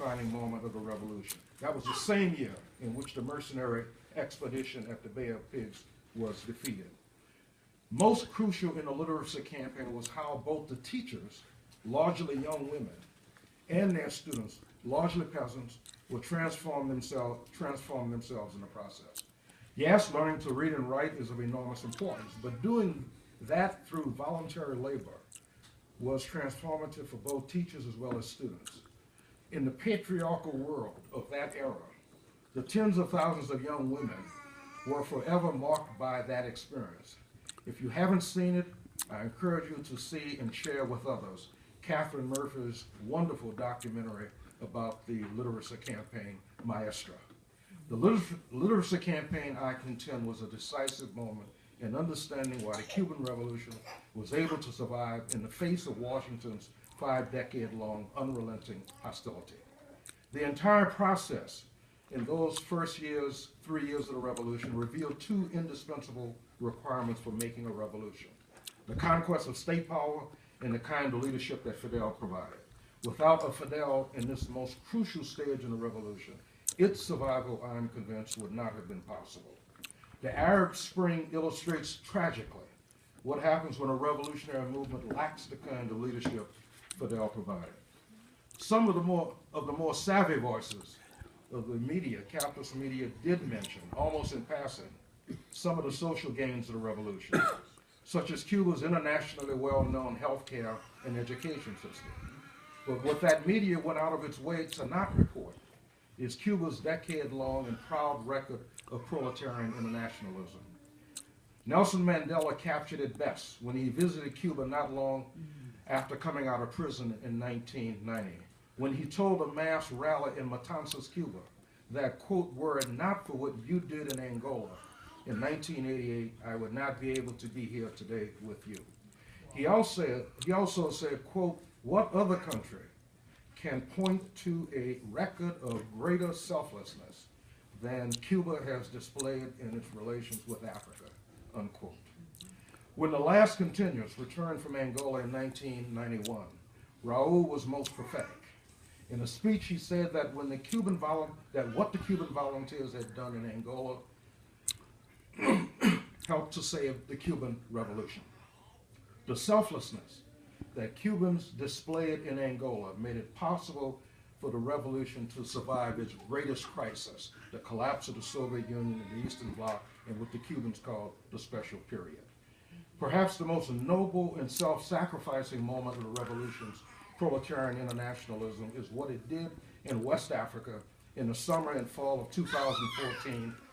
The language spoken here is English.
defining moment of the revolution. That was the same year in which the mercenary expedition at the Bay of Pigs was defeated. Most crucial in the literacy campaign was how both the teachers, largely young women, and their students, largely peasants, would transform themselves in the process. Yes, learning to read and write is of enormous importance, but doing that through voluntary labor was transformative for both teachers as well as students. In the patriarchal world of that era, the tens of thousands of young women were forever marked by that experience. If you haven't seen it, I encourage you to see and share with others Catherine Murphy's wonderful documentary about the literacy campaign, Maestra. The literacy campaign, I contend, was a decisive moment in understanding why the Cuban Revolution was able to survive in the face of Washington's 5-decade-long unrelenting hostility. The entire process in those first 3 years of the revolution revealed two indispensable requirements for making a revolution: the conquest of state power and the kind of leadership that Fidel provided. Without a Fidel in this most crucial stage in the revolution, its survival, I am convinced, would not have been possible. The Arab Spring illustrates tragically what happens when a revolutionary movement lacks the kind of leadership Fidel provided. Some of the more savvy voices of the media, capitalist media, did mention, almost in passing, some of the social gains of the revolution, such as Cuba's internationally well-known healthcare and education system. But what that media went out of its way to not report is Cuba's decade-long and proud record of proletarian internationalism. Nelson Mandela captured it best when he visited Cuba not long after coming out of prison in 1990, when he told a mass rally in Matanzas, Cuba, that, quote, were it not for what you did in Angola in 1988, I would not be able to be here today with you. He also said, quote, what other country can point to a record of greater selflessness than Cuba has displayed in its relations with Africa, unquote. When the last continuous returned from Angola in 1991, Raul was most prophetic. In a speech, he said that what the Cuban volunteers had done in Angola helped to save the Cuban Revolution. The selflessness that Cubans displayed in Angola made it possible for the revolution to survive its greatest crisis, the collapse of the Soviet Union and the Eastern Bloc, and what the Cubans called the Special Period. Perhaps the most noble and self-sacrificing moment of the revolution's proletarian internationalism is what it did in West Africa in the summer and fall of 2014